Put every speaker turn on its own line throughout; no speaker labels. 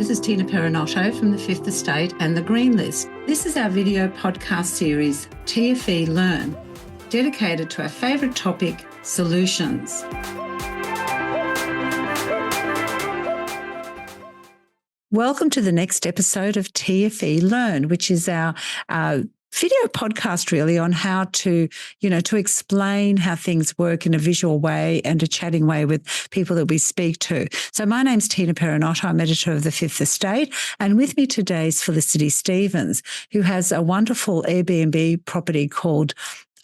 This is Tina Perinotto from the Fifth Estate and the Green List. This is our video podcast series, TFE Learn, dedicated to our favourite topic, solutions. Welcome to the next episode of TFE Learn, which is our video podcast really on how to, to explain how things work in a visual way and a chatting way with people that we speak to. So my name's Tina Perinotto. I'm editor of the Fifth Estate. And with me today is Felicity Stevens, who has a wonderful Airbnb property called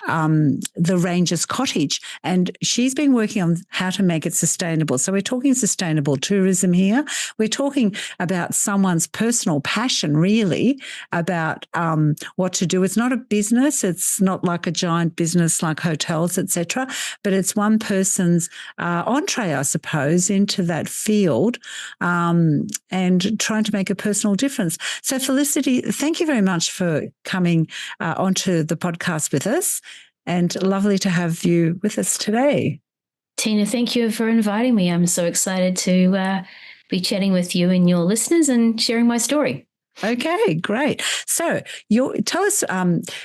the Rangers Cottage, and she's been working on how to make it sustainable. So we're talking sustainable tourism here. We're talking about someone's personal passion, really, about what to do. It's not a business. It's not like a giant business like hotels, etc., but it's one person's entree, I suppose, into that field and trying to make a personal difference. So Felicity, thank you very much for coming onto the podcast with us. And lovely to have you with us today.
Tina, thank you for inviting me. I'm so excited to be chatting with you and your listeners and sharing my story.
Okay, great. So tell us,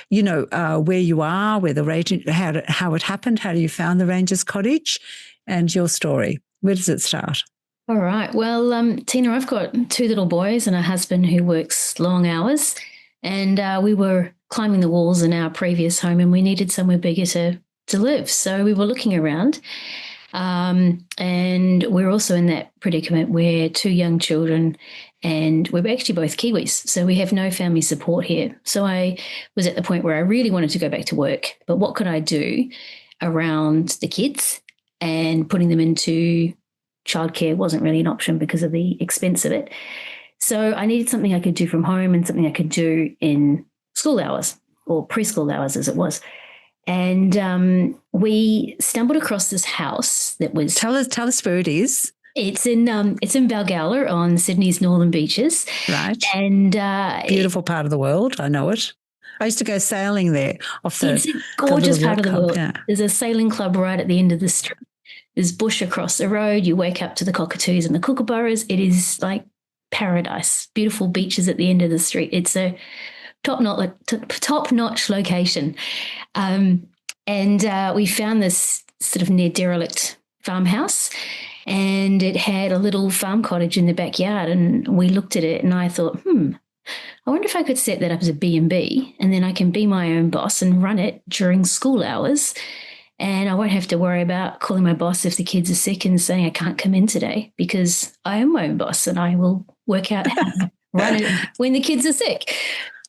where you are, where the Rangers, how it happened, how you found the Rangers Cottage, and your story. Where does it start?
All right. Well, Tina, I've got two little boys and a husband who works long hours, and we were climbing the walls in our previous home and we needed somewhere bigger to live. So we were looking around and we're also in that predicament where two young children and we're actually both Kiwis. So we have no family support here. So I was at the point where I really wanted to go back to work, but what could I do around the kids, and putting them into childcare wasn't really an option because of the expense of it. So I needed something I could do from home and something I could do in school hours, or preschool hours as it was. And we stumbled across this house that was...
Tell us where it is.
It's in Balgowlah on Sydney's northern beaches.
Right.
And
beautiful part of the world. I know it. I used to go sailing there off the...
It's a gorgeous part of the world.
Yeah.
There's a sailing club right at the end of the street. There's bush across the road. You wake up to the cockatoos and the kookaburras. It is like paradise. Beautiful beaches at the end of the street. It's a top-notch location. And we found this sort of near derelict farmhouse, and it had a little farm cottage in the backyard, and we looked at it and I thought, I wonder if I could set that up as a B&B, and then I can be my own boss and run it during school hours, and I won't have to worry about calling my boss if the kids are sick and saying I can't come in today, because I am my own boss and I will work out how to run it when the kids are sick.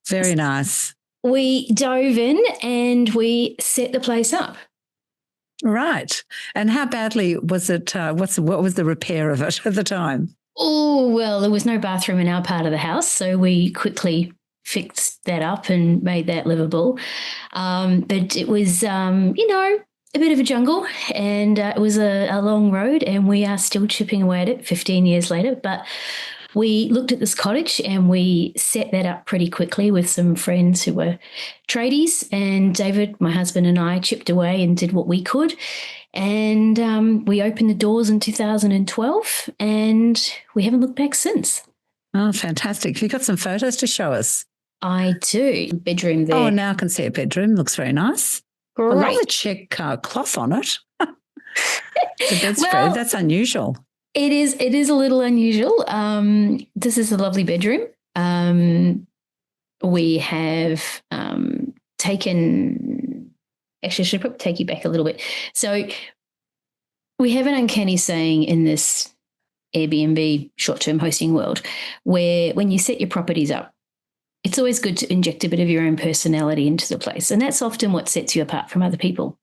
Very nice.
We dove in and we set the place up.
Right. And how badly was it? What was the repair of it at the time?
Oh, well, there was no bathroom in our part of the house, so we quickly fixed that up and made that livable. But it was, a bit of a jungle, and it was a long road, and we are still chipping away at it 15 years later. But we looked at this cottage and we set that up pretty quickly with some friends who were tradies, and David, my husband, and I chipped away and did what we could. And we opened the doors in 2012 and we haven't looked back since.
Oh, fantastic. Have you got some photos to show us?
I do. Bedroom there.
Oh, now I can see a bedroom. Looks very nice.
Great.
I love the check cloth on it. The bedspread, that's unusual.
It is a little unusual. This is a lovely bedroom. We have taken, actually I should probably take you back a little bit. So we have an uncanny saying in this Airbnb short-term hosting world where when you set your properties up, it's always good to inject a bit of your own personality into the place. And that's often what sets you apart from other people.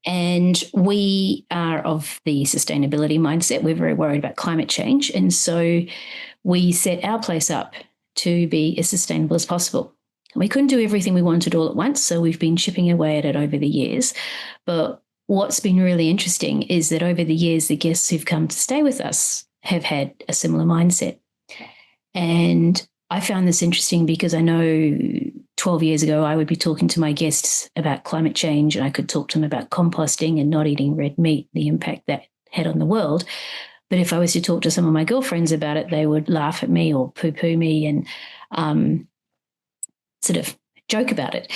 And we are of the sustainability mindset. We're very worried about climate change. And so we set our place up to be as sustainable as possible. We couldn't do everything we wanted all at once, so we've been chipping away at it over the years. But what's been really interesting is that over the years, the guests who've come to stay with us have had a similar mindset. And I found this interesting because I know 12 years ago, I would be talking to my guests about climate change, and I could talk to them about composting and not eating red meat, the impact that had on the world. But if I was to talk to some of my girlfriends about it, they would laugh at me or poo-poo me and sort of joke about it.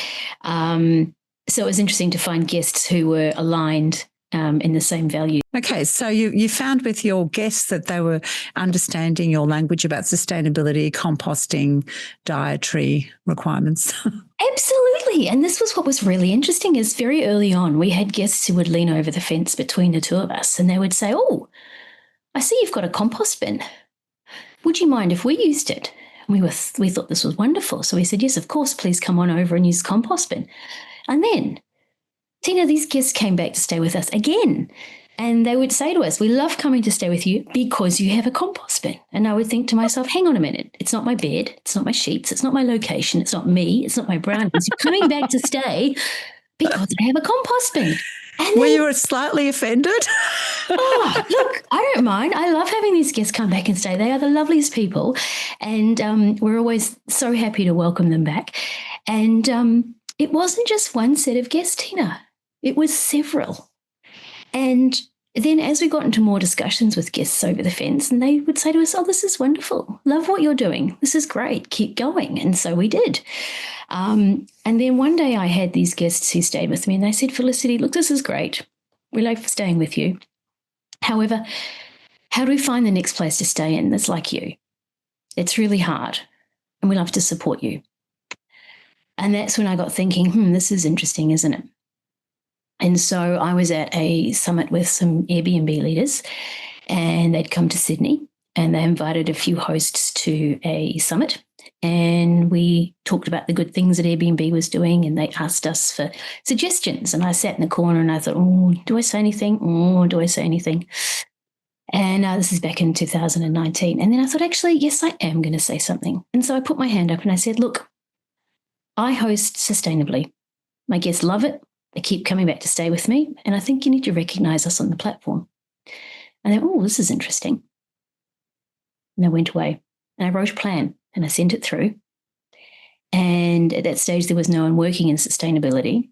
So it was interesting to find guests who were aligned in the same value.
Okay, so you found with your guests that they were understanding your language about sustainability, composting, dietary requirements.
Absolutely. And this was what was really interesting is very early on, we had guests who would lean over the fence between the two of us and they would say, oh, I see you've got a compost bin. Would you mind if we used it? And we thought this was wonderful. So we said, yes, of course, please come on over and use the compost bin. And then, Tina, these guests came back to stay with us again. And they would say to us, we love coming to stay with you because you have a compost bin. And I would think to myself, hang on a minute. It's not my bed. It's not my sheets. It's not my location. It's not me. It's not my brownies. You're coming back to stay because I have a compost bin. And
were you slightly offended?
Oh, look, I don't mind. I love having these guests come back and stay. They are the loveliest people. And we're always so happy to welcome them back. And it wasn't just one set of guests, Tina. It was several. And then as we got into more discussions with guests over the fence, and they would say to us, oh, this is wonderful. Love what you're doing. This is great. Keep going. And so we did. And then one day I had these guests who stayed with me and they said, Felicity, look, this is great. We like staying with you. However, how do we find the next place to stay in that's like you? It's really hard and we love to support you. And that's when I got thinking, this is interesting, isn't it? And so I was at a summit with some Airbnb leaders and they'd come to Sydney and they invited a few hosts to a summit. And we talked about the good things that Airbnb was doing and they asked us for suggestions. And I sat in the corner and I thought, oh, do I say anything? Oh, do I say anything? And this is back in 2019. And then I thought, actually, yes, I am going to say something. And so I put my hand up and I said, look, I host sustainably. My guests love it. They keep coming back to stay with me. And I think you need to recognize us on the platform. And they went, oh, this is interesting. And I went away and I wrote a plan and I sent it through. And at that stage, there was no one working in sustainability.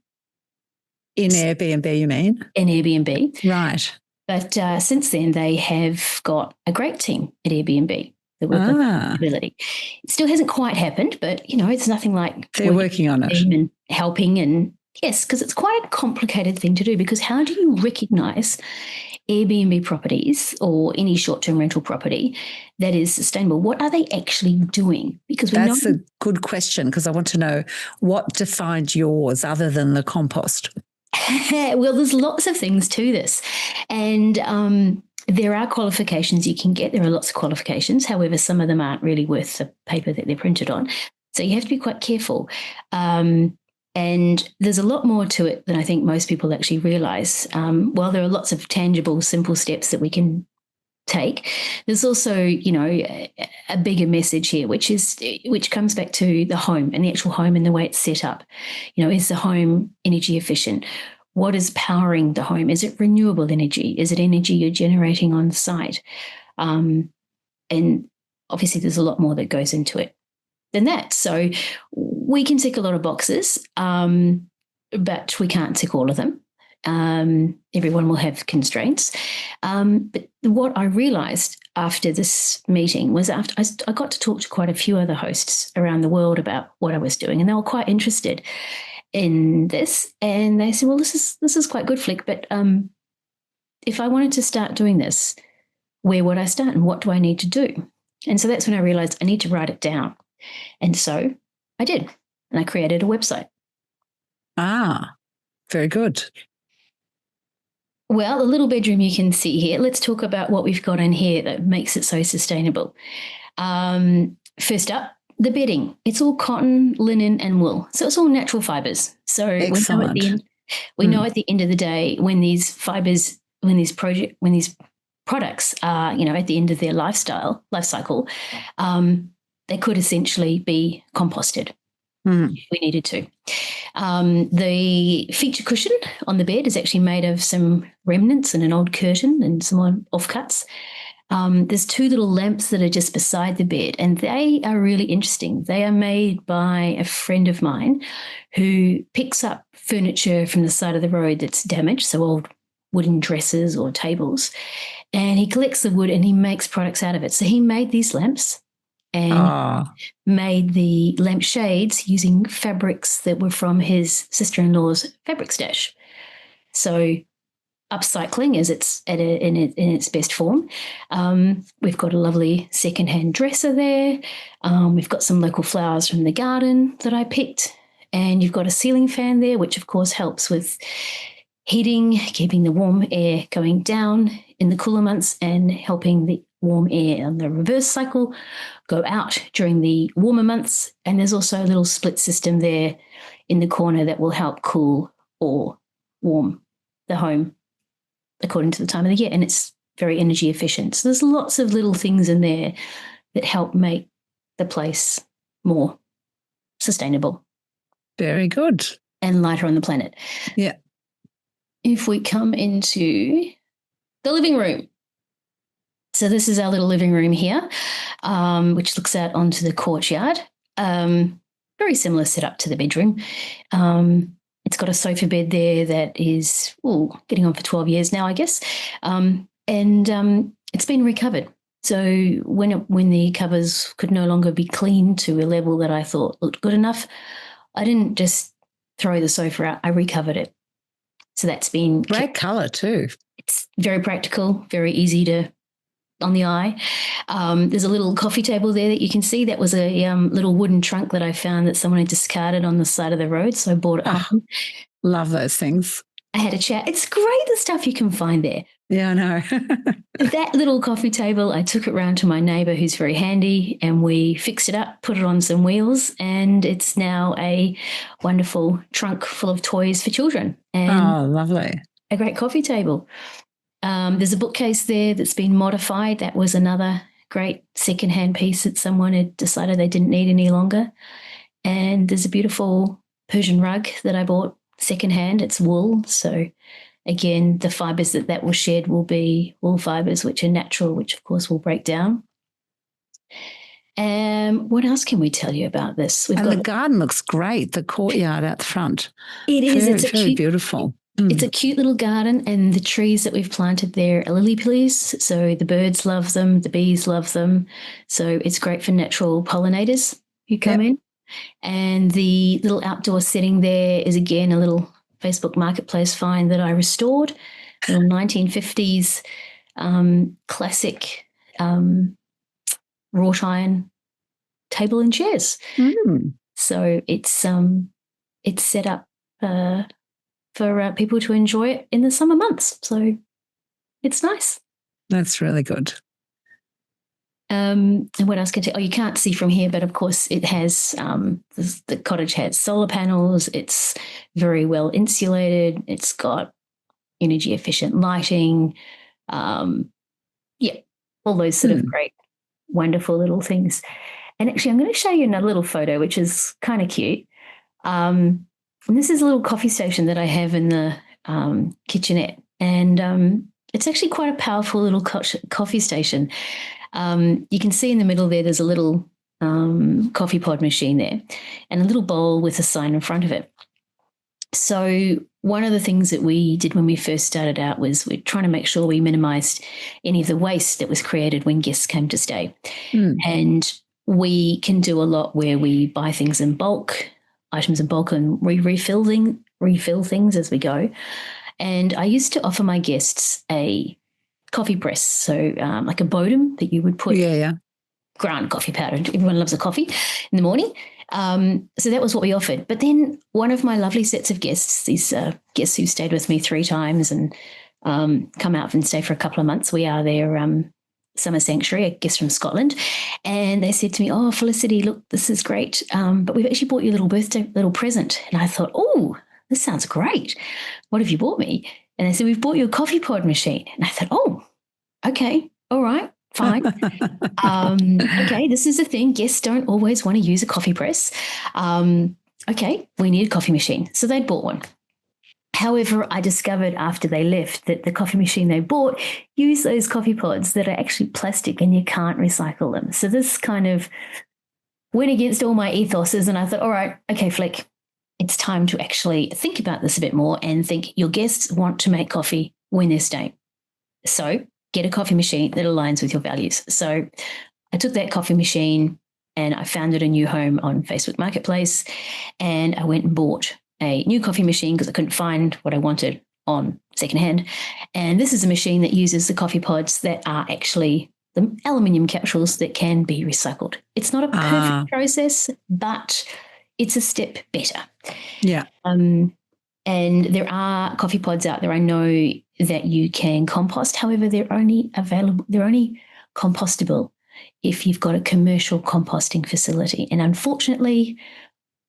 In Airbnb, you mean?
In Airbnb.
Right.
But since then, they have got a great team at Airbnb that work on sustainability. It still hasn't quite happened, but, it's nothing like
they're working on it
and helping. And yes, because it's quite a complicated thing to do, because how do you recognize Airbnb properties or any short-term rental property that is sustainable? What are they actually doing? Because
that's a good question, because I want to know what defined yours other than the compost.
Well, there's lots of things to this. And there are qualifications you can get. There are lots of qualifications. However, some of them aren't really worth the paper that they're printed on. So you have to be quite careful. And there's a lot more to it than I think most people actually realise. While there are lots of tangible, simple steps that we can take, there's also, a bigger message here, which comes back to the home and the actual home and the way it's set up. Is the home energy efficient? What is powering the home? Is it renewable energy? Is it energy you're generating on site? And obviously there's a lot more that goes into it than that. So we can tick a lot of boxes, but we can't tick all of them. Everyone will have constraints. But what I realised after this meeting was after I got to talk to quite a few other hosts around the world about what I was doing, and they were quite interested in this. And they said, well, this is quite good, Flick, but if I wanted to start doing this, where would I start and what do I need to do? And so that's when I realised I need to write it down. And so I did, and I created a website.
Very good.
Well, the little bedroom you can see here, let's talk about what we've got in here that makes it so sustainable. First up, the bedding. It's all cotton, linen and wool. So it's all natural fibres. So we know at the end of the day, when these fibres, when these products are, at the end of their life cycle, they could essentially be composted if we needed to. The feature cushion on the bed is actually made of some remnants and an old curtain and some offcuts. There's two little lamps that are just beside the bed, and they are really interesting. They are made by a friend of mine who picks up furniture from the side of the road that's damaged, so old wooden dressers or tables. And he collects the wood and he makes products out of it. So he made these lamps and made the lamp shades using fabrics that were from his sister-in-law's fabric stash. So upcycling is in its best form. We've got a lovely secondhand dresser there. We've got some local flowers from the garden that I picked. And you've got a ceiling fan there, which of course helps with heating, keeping the warm air going down in the cooler months and helping the warm air on the reverse cycle go out during the warmer months. And there's also a little split system there in the corner that will help cool or warm the home according to the time of the year. And it's very energy efficient. So there's lots of little things in there that help make the place more sustainable.
Very good.
And lighter on the planet.
Yeah.
If we come into the living room. So this is our little living room here, which looks out onto the courtyard. Very similar setup to the bedroom. It's got a sofa bed there that is getting on for 12 years now, I guess. And it's been recovered. So when the covers could no longer be cleaned to a level that I thought looked good enough, I didn't just throw the sofa out. I recovered it. So that's been
great colour too.
It's very practical, very easy to on the eye. There's a little coffee table there that you can see. That was a little wooden trunk that I found that someone had discarded on the side of the road, so I bought it home.
Love those things.
I had a chat. It's great, the stuff you can find there.
Yeah, I know.
That little coffee table, I took it round to my neighbour who's very handy, and we fixed it up, put it on some wheels, and it's now a wonderful trunk full of toys for children. And
lovely.
A great coffee table. There's a bookcase there that's been modified. That was another great secondhand piece that someone had decided they didn't need any longer. And there's a beautiful Persian rug that I bought secondhand. It's wool. So again, the fibres that will shed will be wool fibres, which are natural, which of course will break down. What else can we tell you about this?
The garden looks great, the courtyard out the front.
It is. It's
very beautiful.
It's a cute little garden, and the trees that we've planted there are lily pillies, so the birds love them, the bees love them. So it's great for natural pollinators who come in. And the little outdoor setting there is, again, a little Facebook Marketplace find that I restored, a little 1950s classic wrought iron table and chairs. So it's set up for people to enjoy it in the summer months. So it's nice.
That's really good.
And what else can I tell? You can't see from here, but of course it has, the cottage has solar panels. It's very well insulated. It's got energy efficient lighting. All those sort of great, wonderful little things. And actually I'm going to show you another little photo, which is kind of cute. And this is a little coffee station that I have in the kitchenette. And it's actually quite a powerful little coffee station. You can see in the middle there's a little coffee pod machine there and a little bowl with a sign in front of it. So one of the things that we did when we first started out was we're trying to make sure we minimised any of the waste that was created when guests came to stay. And we can do a lot where we buy things in bulk, items in bulk, and refill things as we go. And I used to offer my guests a coffee press, so like a Bodum that you would put ground coffee powder. Everyone loves a coffee in the morning. So that was what we offered. But then one of my lovely sets of guests, these guests who stayed with me 3 times and come out and stay for a couple of months, we are their summer sanctuary, a guest from Scotland, and they said to me, "Oh, Felicity, look, this is great, but we've actually bought you a little present." And I thought, "Oh, this sounds great. What have you bought me?" And they said, "We've bought you a coffee pod machine." And I thought, "Oh, okay, all right, fine." Okay, this is the thing. Guests don't always want to use a coffee press. Okay, we need a coffee machine. So they'd bought one. However, I discovered after they left that the coffee machine they bought used those coffee pods that are actually plastic and you can't recycle them. So this kind of went against all my ethoses, and I thought, all right, okay, Flick, it's time to actually think about this a bit more and think your guests want to make coffee when they're staying. So get a coffee machine that aligns with your values. So I took that coffee machine and I found it a new home on Facebook Marketplace, and I went and bought a new coffee machine because I couldn't find what I wanted on secondhand. And this is a machine that uses the coffee pods that are actually the aluminium capsules that can be recycled. It's not a perfect process, but it's a step better.
Yeah.
And there are coffee pods out there I know that you can compost. However, they're only compostable if you've got a commercial composting facility. And unfortunately,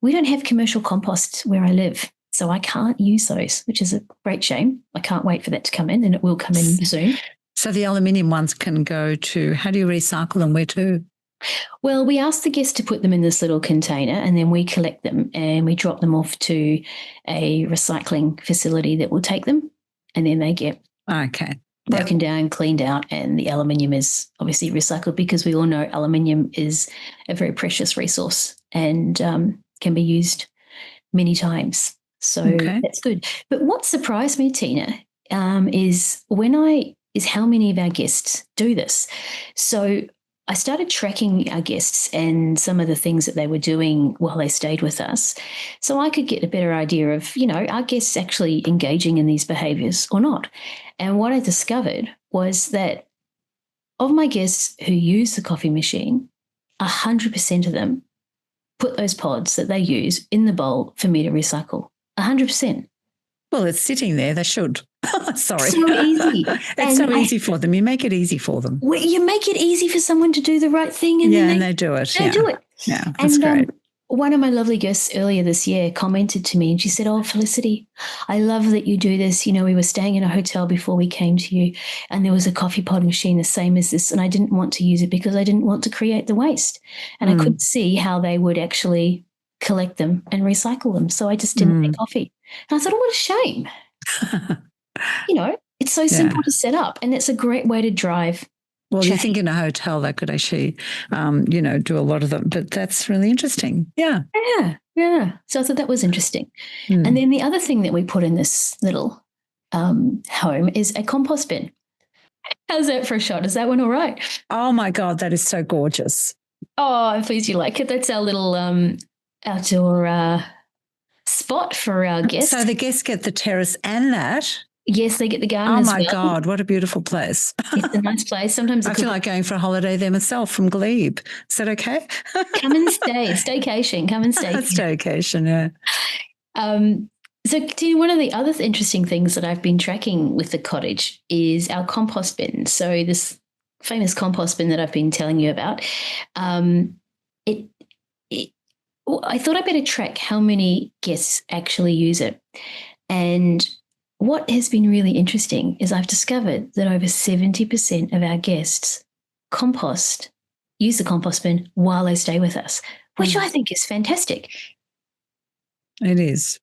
we don't have commercial compost where I live, so I can't use those, which is a great shame. I can't wait for that to come in, and it will come in soon.
So the aluminium ones can go to, how do you recycle them? Where to?
Well, we ask the guests to put them in this little container, and then we collect them and we drop them off to a recycling facility that will take them, and then they get broken down, cleaned out, and the aluminium is obviously recycled because we all know aluminium is a very precious resource and can be used many times. So that's good. But what surprised me, Tina, is how many of our guests do this. So I started tracking our guests and some of the things that they were doing while they stayed with us, so I could get a better idea of, our guests actually engaging in these behaviours or not. And what I discovered was that of my guests who use the coffee machine, 100% of them put those pods that they use in the bowl for me to recycle. 100%.
Well, it's sitting there. They should. Sorry.
So easy.
It's so easy for them. You make it easy for them.
Well, you make it easy for someone to do the right thing. And
then they do it.
They do it.
Yeah, that's great.
One of my lovely guests earlier this year commented to me and she said, "Oh, Felicity, I love that you do this. We were staying in a hotel before we came to you, and there was a coffee pod machine the same as this, and I didn't want to use it because I didn't want to create the waste. And I couldn't see how they would actually collect them and recycle them. So I just didn't make coffee." And I thought, oh, what a shame. It's so simple to set up, and it's a great way to drive.
Well,
change.
You think in a hotel they could actually, do a lot of them, but that's really interesting. Yeah.
So I thought that was interesting. And then the other thing that we put in this little home is a compost bin. How's that for a shot? Is that one all right?
Oh, my God, that is so gorgeous.
Oh, I'm pleased you like it. That's our little outdoor spot for our guests.
So the guests get the terrace and that?
Yes, they get the garden as well.
Oh, my God, what a beautiful place.
It's a nice place. Sometimes
I feel like going for a holiday there myself from Glebe. Is that okay?
Come and stay. Staycation. Come and stay.
Staycation, yeah.
So, Tina, one of the other interesting things that I've been tracking with the cottage is our compost bin. So this famous compost bin that I've been telling you about, I thought I'd better track how many guests actually use it. And what has been really interesting is I've discovered that over 70% of our guests use the compost bin while they stay with us, which I think is fantastic.
It is.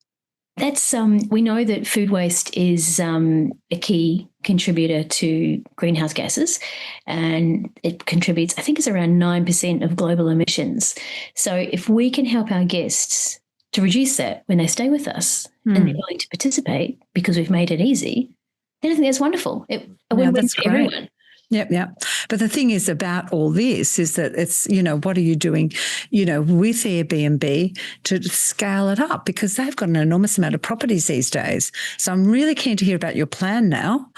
That's we know that food waste is a key contributor to greenhouse gases, and it contributes, I think it's around 9% of global emissions. So if we can help our guests to reduce that when they stay with us and they're willing to participate because we've made it easy, then I think that's wonderful. It win-win for everyone.
Yep. But the thing is about all this is that it's, what are you doing, with Airbnb to scale it up, because they've got an enormous amount of properties these days. So I'm really keen to hear about your plan now.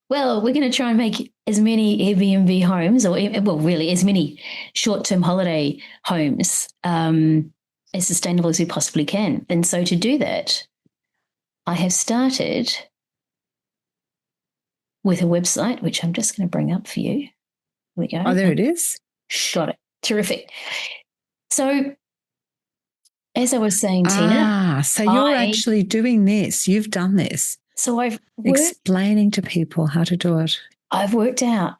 Well, we're going to try and make as many Airbnb homes, really as many short-term holiday homes as sustainable as we possibly can. And so to do that, I have started with a website, which I'm just going to bring up for you. Here we go.
Oh, there it is.
Got it. Terrific. So as I was saying, Tina.
So you're actually doing this. You've done this.
So I've
explaining to people how to do it.
I've worked out,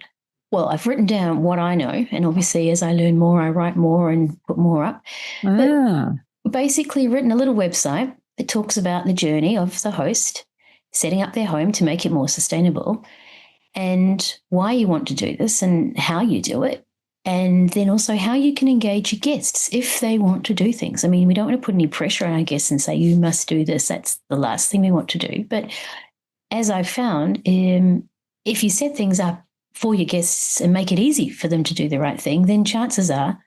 I've written down what I know. And obviously as I learn more, I write more and put more up. But basically written a little website that talks about the journey of the host setting up their home to make it more sustainable, and why you want to do this and how you do it, And then also how you can engage your guests if they want to do things. I mean, we don't want to put any pressure on our guests and say, you must do this. That's the last thing we want to do. But as I've found, if you set things up for your guests and make it easy for them to do the right thing, then chances are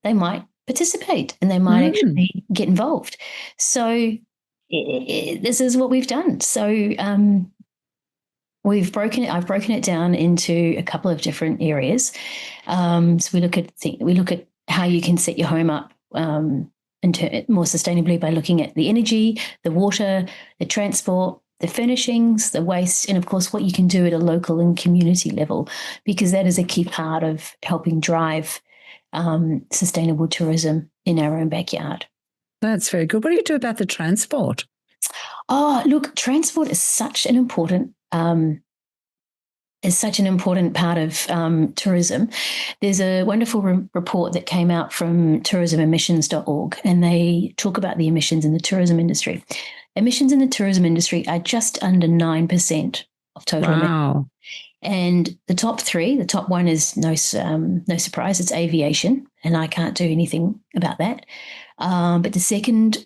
they might participate and they might actually get involved. So this is what we've done. So I've broken it down into a couple of different areas. So we look at how you can set your home up more sustainably by looking at the energy, the water, the transport, the furnishings, the waste, and of course what you can do at a local and community level, because that is a key part of helping drive sustainable tourism in our own backyard.
That's very good. What do you do about the transport?
Oh, look, transport is such an important part of tourism. There's a wonderful report that came out from tourismemissions.org, and they talk about the emissions in the tourism industry. Emissions in the tourism industry are just under 9% of total emissions. And the top one is no surprise, it's aviation, and I can't do anything about that. But the second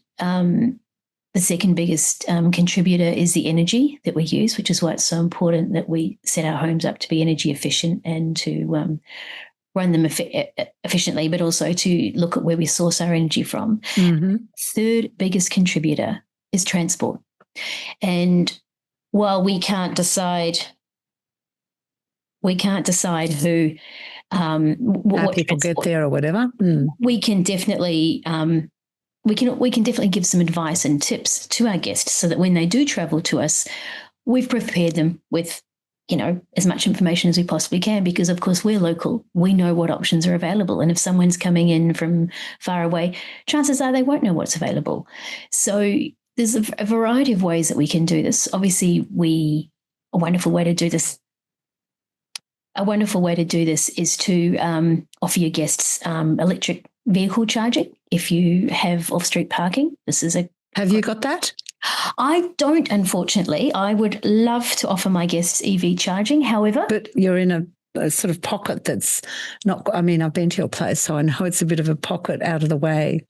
biggest contributor is the energy that we use, which is why it's so important that we set our homes up to be energy efficient and to run them efficiently, but also to look at where we source our energy from. Third biggest contributor is transport. And while we can't decide who
how people get there or whatever,
we can definitely we can definitely give some advice and tips to our guests so that when they do travel to us, we've prepared them with, as much information as we possibly can, because of course we're local. We know what options are available. And if someone's coming in from far away, chances are they won't know what's available. So there's a variety of ways that we can do this. Obviously, a wonderful way to do this is to offer your guests electric vehicle charging if you have off-street parking.
Have you got that?
I don't, unfortunately. I would love to offer my guests EV charging, however.
But you're in a sort of pocket that's not, I mean, I've been to your place, so I know it's a bit of a pocket out of the way.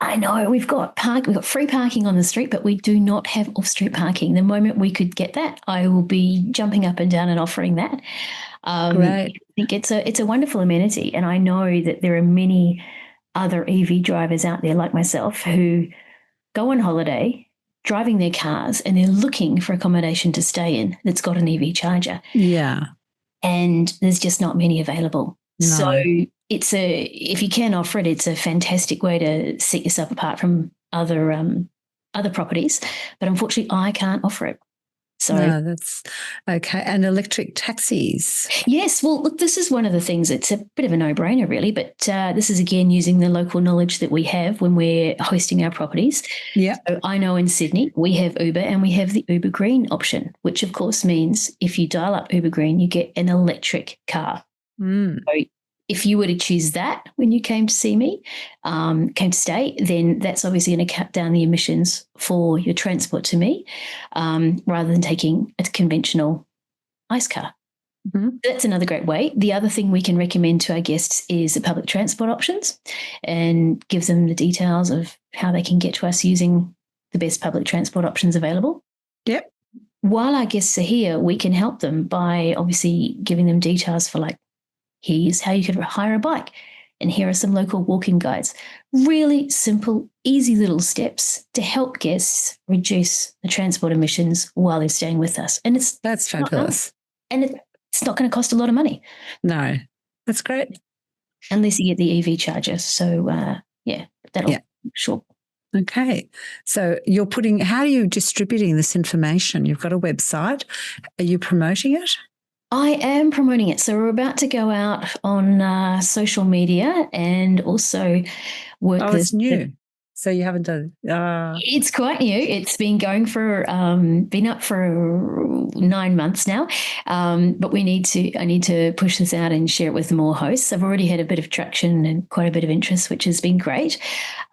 I know we've got free parking on the street, but we do not have off-street parking. The moment we could get that, I will be jumping up and down and offering that.
Great.
I think it's a wonderful amenity, and I know that there are many other EV drivers out there like myself who go on holiday driving their cars and they're looking for accommodation to stay in that's got an EV charger.
Yeah.
And there's just not many available.
No.
So if you can offer it, it's a fantastic way to set yourself apart from other properties. But unfortunately, I can't offer it. So
no, that's okay. And electric taxis.
Yes. Well, look, this is one of the things. It's a bit of a no-brainer, really. But this is, again, using the local knowledge that we have when we're hosting our properties.
Yeah. So
I know in Sydney we have Uber and we have the Uber Green option, which, of course, means if you dial up Uber Green, you get an electric car. So if you were to choose that when you came to see me, came to stay, then that's obviously going to cut down the emissions for your transport to me, rather than taking a conventional ICE car. That's another great way. The other thing we can recommend to our guests is the public transport options and give them the details of how they can get to us using the best public transport options available.
Yep.
While our guests are here, we can help them by obviously giving them details for, like, here's how you could hire a bike, and here are some local walking guides. Really simple, easy little steps to help guests reduce the transport emissions while they're staying with us. And
that's fabulous.
And it's not going to cost a lot of money.
No, that's great.
Unless you get the EV charger. So, sure.
Okay. So how are you distributing this information? You've got a website. Are you promoting it?
I am promoting it. So we're about to go out on social media and also work.
Oh, it's new. So you haven't done.
It's quite new. It's been going been up for 9 months now. But I need to push this out and share it with more hosts. I've already had a bit of traction and quite a bit of interest, which has been great.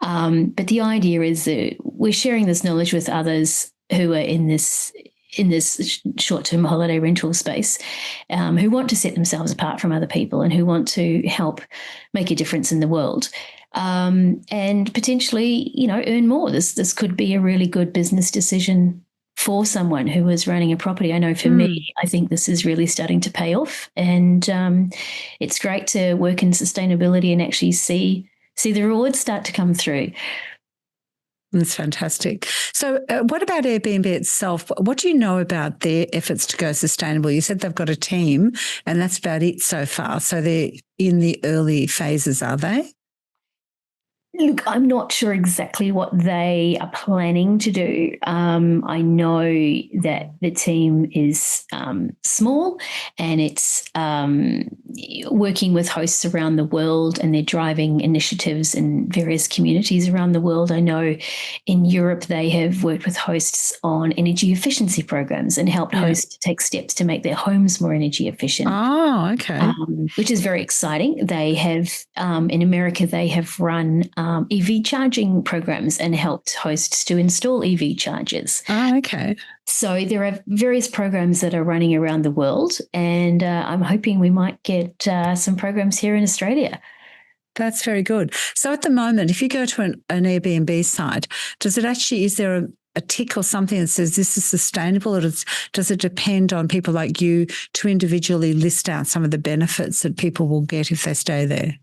But the idea is that we're sharing this knowledge with others who are in this in this short-term holiday rental space, who want to set themselves apart from other people and who want to help make a difference in the world, and potentially, earn more. This could be a really good business decision for someone who is running a property. I know for me, I think this is really starting to pay off, and it's great to work in sustainability and actually see the rewards start to come through.
That's fantastic. So what about Airbnb itself? What do you know about their efforts to go sustainable? You said they've got a team and that's about it so far. So they're in the early phases, are they?
Look, I'm not sure exactly what they are planning to do. I know that the team is small, and it's working with hosts around the world, and they're driving initiatives in various communities around the world. I know in Europe they have worked with hosts on energy efficiency programs and helped hosts to take steps to make their homes more energy efficient.
Oh, okay.
Which is very exciting. They have, in America, they have run EV charging programs and helped hosts to install EV chargers.
Oh, okay.
So there are various programs that are running around the world, and I'm hoping we might get some programs here in Australia.
That's very good. So at the moment, if you go to an Airbnb site, is there a tick or something that says this is sustainable, or does it depend on people like you to individually list out some of the benefits that people will get if they stay there?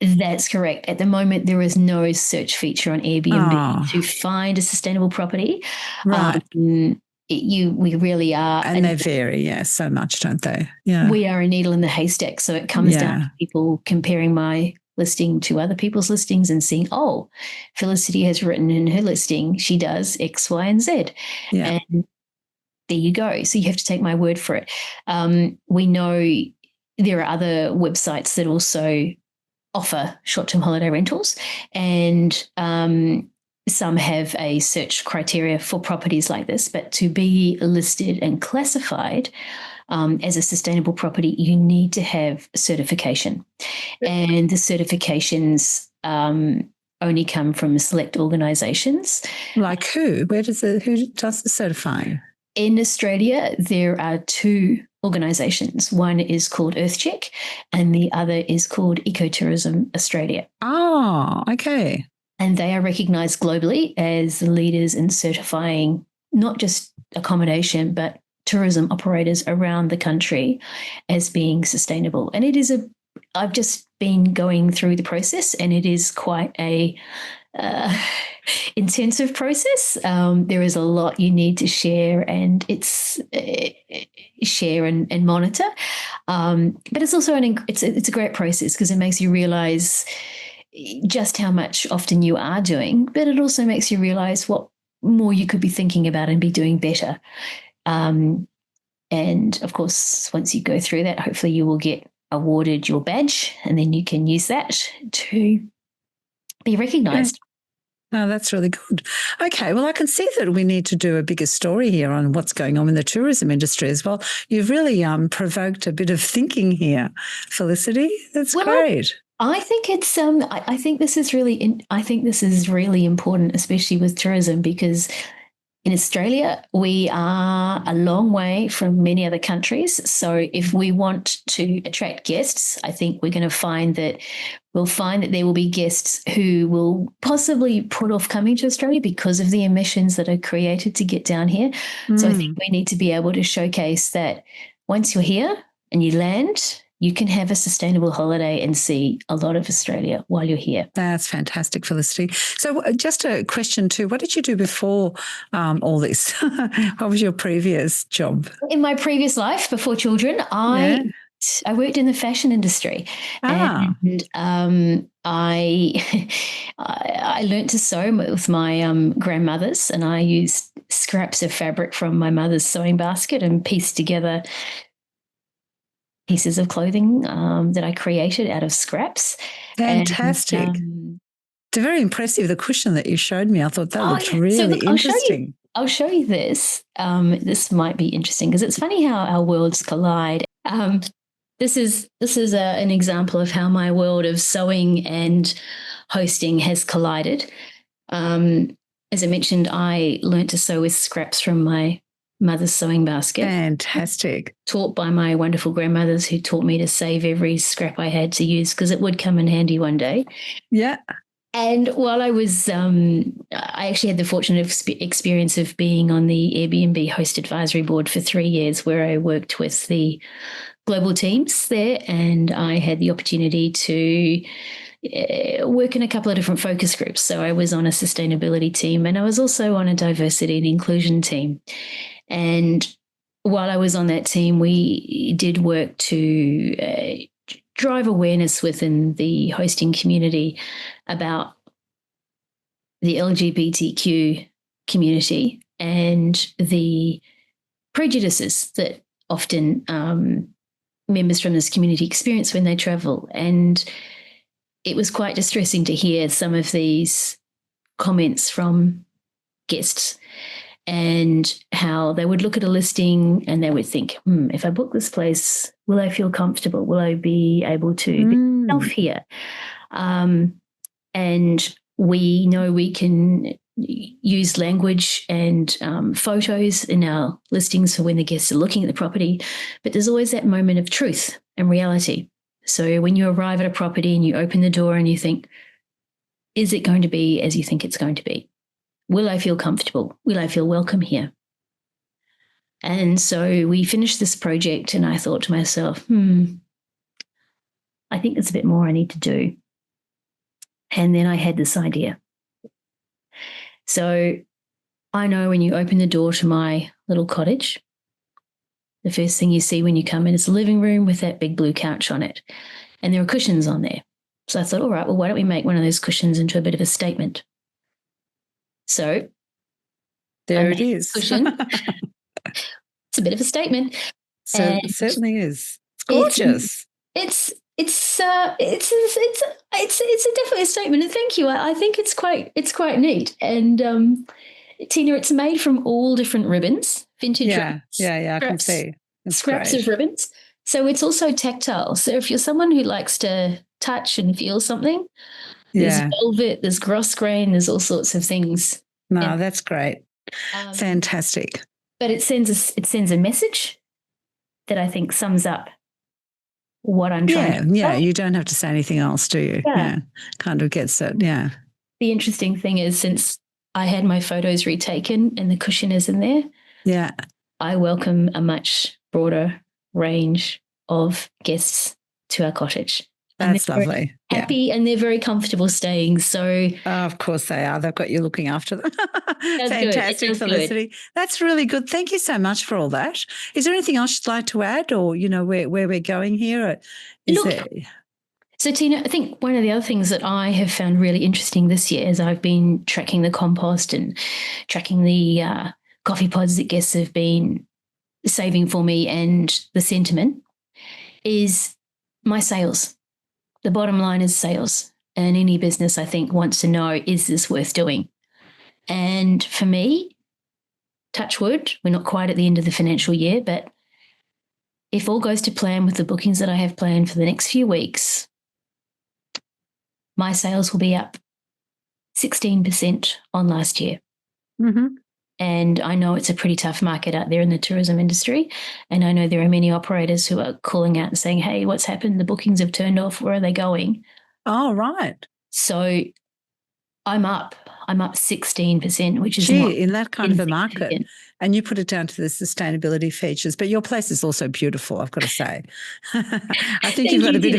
That's correct. At the moment, there is no search feature on Airbnb to find a sustainable property.
Right.
We really are.
And they vary, so much, don't they? Yeah.
We are a needle in the haystack. So it comes down to people comparing my listing to other people's listings and seeing, oh, Felicity has written in her listing, she does X, Y, and Z.
Yeah.
And there you go. So you have to take my word for it. We know there are other websites that also offer short-term holiday rentals, and some have a search criteria for properties like this, but to be listed and classified as a sustainable property, you need to have certification. And the certifications only come from select organisations.
Like who? Who does the certifying?
In Australia, there are two organisations. One is called EarthCheck and the other is called Ecotourism Australia.
Oh, okay.
And they are recognised globally as leaders in certifying not just accommodation, but tourism operators around the country as being sustainable. And it is I've just been going through the process, and it is quite a intensive process. There is a lot you need to share, and share and monitor. But it's also it's a great process because it makes you realise just how much often you are doing, but it also makes you realise what more you could be thinking about and be doing better. And of course, once you go through that, hopefully you will get awarded your badge, and then you can use that to be recognised.
Oh, that's really good. Okay, well, I can see that we need to do a bigger story here on what's going on in the tourism industry as well. You've really provoked a bit of thinking here, Felicity. That's great.
I think it's. I think this is really. I think this is really important, especially with tourism, because in Australia we are a long way from many other countries. So if we want to attract guests, I think we're going to find that there will be guests who will possibly put off coming to Australia because of the emissions that are created to get down here. So I think we need to be able to showcase that once you're here and you land, you can have a sustainable holiday and see a lot of Australia while you're here.
That's fantastic, Felicity. So just a question too, what did you do before all this? What was your previous job?
In my previous life, before children, I worked in the fashion industry. And I learnt to sew with my grandmothers, and I used scraps of fabric from my mother's sewing basket and pieced together pieces of clothing that I created out of scraps.
Fantastic.
And,
it's very impressive, the cushion that you showed me. I thought that looked really interesting.
I'll show you this. This might be interesting because it's funny how our worlds collide. This is an example of how my world of sewing and hosting has collided. As I mentioned, I learnt to sew with scraps from my mother's sewing basket.
Fantastic.
Taught by my wonderful grandmothers who taught me to save every scrap I had to use because it would come in handy one day.
Yeah.
And while I was, I actually had the fortunate experience of being on the Airbnb host advisory board for 3 years, where I worked with the global teams there, and I had the opportunity to work in a couple of different focus groups. So I was on a sustainability team, and I was also on a diversity and inclusion team. And while I was on that team, we did work to drive awareness within the hosting community about the LGBTQ community and the prejudices that often members from this community experience when they travel. And it was quite distressing to hear some of these comments from guests and how they would look at a listing and they would think, if I book this place, will I feel comfortable? Will I be able to be myself here? And we know we can use language and photos in our listings for when the guests are looking at the property, but there's always that moment of truth and reality. So when you arrive at a property and you open the door and you think, is it going to be as you think it's going to be? Will I feel comfortable? Will I feel welcome here? And so we finished this project and I thought to myself, I think there's a bit more I need to do. And then I had this idea. So I know when you open the door to my little cottage, the first thing you see when you come in is the living room with that big blue couch on it. And there are cushions on there. So I thought, all right, well, why don't we make one of those cushions into a bit of a statement? So
there it is.
Cushion. It's a bit of a statement.
So it certainly is. It's gorgeous.
It's definitely a statement, and thank you. I think it's quite neat. And Tina, it's made from all different ribbons, vintage ribbons.
Yeah, I can see. It's
scraps
great.
of ribbons. So it's also tactile. So if you're someone who likes to touch and feel something, there's velvet, there's grosgrain, there's all sorts of things.
No, that's great. Fantastic.
But it sends a message that I think sums up what I'm trying to
you don't have to say anything else, do you? Yeah. Kind of gets it, yeah.
The interesting thing is, since I had my photos retaken and the cushion is in there, I welcome a much broader range of guests to our cottage.
That's lovely.
Happy and they're very comfortable staying. So
of course they are. They've got you looking after them. Fantastic, Felicity.
Good.
That's really good. Thank you so much for all that. Is there anything else you'd like to add, or where we're going here?
So Tina, I think one of the other things that I have found really interesting this year as I've been tracking the compost and tracking the coffee pods that guests have been saving for me and the sentiment is my sales. The bottom line is sales, and any business, I think, wants to know, is this worth doing? And for me, touch wood, we're not quite at the end of the financial year, but if all goes to plan with the bookings that I have planned for the next few weeks, my sales will be up 16% on last year.
Mm-hmm.
And I know it's a pretty tough market out there in the tourism industry. And I know there are many operators who are calling out and saying, hey, what's happened? The bookings have turned off. Where are they going?
Oh, right.
So I'm up 16%, which is
in that kind of a market. And you put it down to the sustainability features, but your place is also beautiful, I've got to say. I think you've got a bit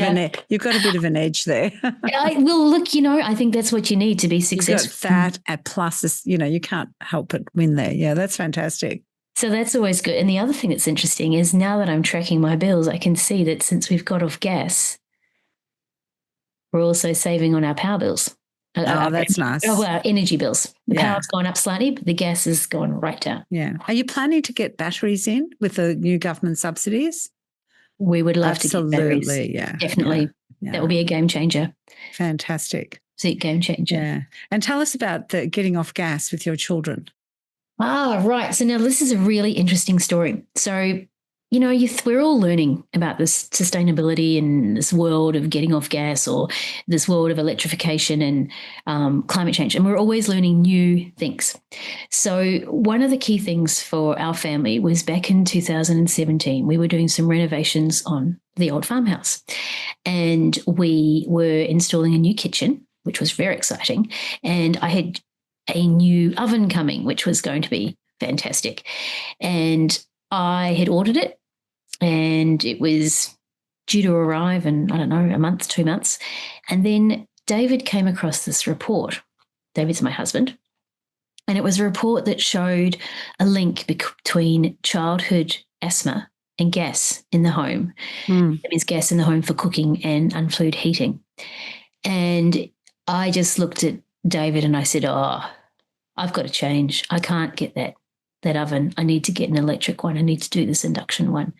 of an edge there.
Well, look, I think that's what you need to be successful.
You've got that at plus, you can't help but win there. Yeah, that's fantastic.
So that's always good. And the other thing that's interesting is now that I'm tracking my bills, I can see that since we've got off gas, we're also saving on our power bills.
That's nice.
Our energy bills. The power's gone up slightly, but the gas has gone right down.
Yeah. Are you planning to get batteries in with the new government subsidies?
We would love to get batteries.
Absolutely, yeah.
Definitely. Yeah. That will be a game changer.
Fantastic.
Game changer.
Yeah. And tell us about the getting off gas with your children.
Right. So now this is a really interesting story. So we're all learning about this sustainability and this world of getting off gas, or this world of electrification and climate change. And we're always learning new things. So one of the key things for our family was back in 2017, we were doing some renovations on the old farmhouse. And we were installing a new kitchen, which was very exciting. And I had a new oven coming, which was going to be fantastic. And I had ordered it, and it was due to arrive in, I don't know, a month, 2 months. And then David came across this report. David's my husband. And it was a report that showed a link between childhood asthma and gas in the home. It means gas in the home for cooking and unflued heating. And I just looked at David and I said, I've got to change. I can't get that oven. I need to get an electric one. I need to do this induction one.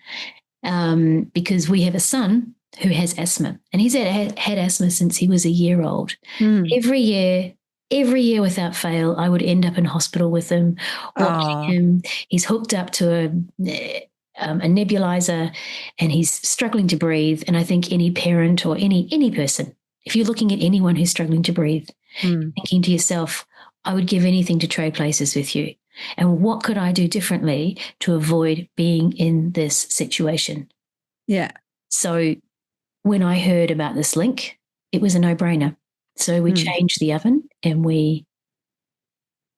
Because we have a son who has asthma, and he's had asthma since he was a year old. Every year without fail, I would end up in hospital with him, watching him. He's hooked up to a nebulizer, and he's struggling to breathe. And I think any parent or any person, if you're looking at anyone who's struggling to breathe, thinking to yourself, I would give anything to trade places with you. And what could I do differently to avoid being in this situation?
Yeah.
So when I heard about this link, it was a no-brainer. So we changed the oven and we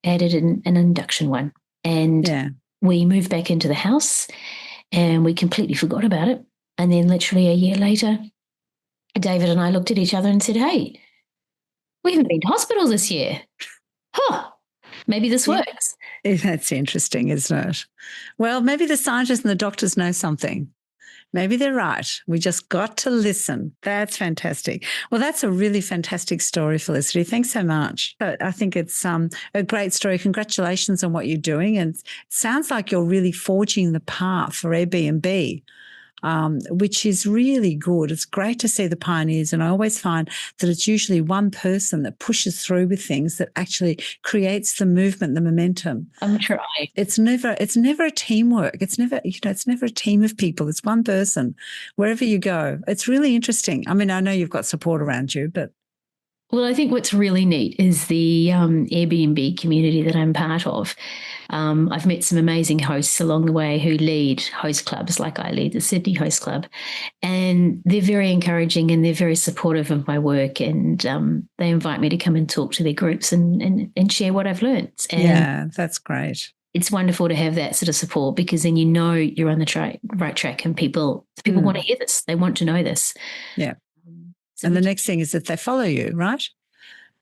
added an induction one. And we moved back into the house and we completely forgot about it. And then literally a year later, David and I looked at each other and said, hey, we haven't been to hospital this year. Maybe this works.
That's interesting, isn't it? Well, maybe the scientists and the doctors know something. Maybe they're right. We just got to listen. That's fantastic. Well, that's a really fantastic story, Felicity. Thanks so much. I think it's a great story. Congratulations on what you're doing. And it sounds like you're really forging the path for Airbnb, which is really good. It's great to see the pioneers. And I always find that it's usually one person that pushes through with things that actually creates the movement, the momentum.
I'm trying.
It's never a teamwork. It's never a team of people. It's one person wherever you go. It's really interesting. I mean, I know you've got support around you, but.
Well, I think what's really neat is the Airbnb community that I'm part of. I've met some amazing hosts along the way who lead host clubs, like I lead the Sydney Host Club, and they're very encouraging and they're very supportive of my work, and they invite me to come and talk to their groups and share what I've learned. And
that's great.
It's wonderful to have that sort of support, because then you're on the right track, and people want to hear this. They want to know this.
Yeah. And the next thing is that they follow you, right?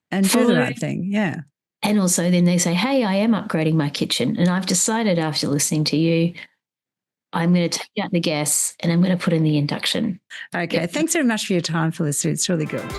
And do the right thing, yeah.
And also then they say, hey, I am upgrading my kitchen, and I've decided after listening to you, I'm going to take out the gas and I'm going to put in the induction.
Okay, thanks very much for your time, Felicity. It's really good.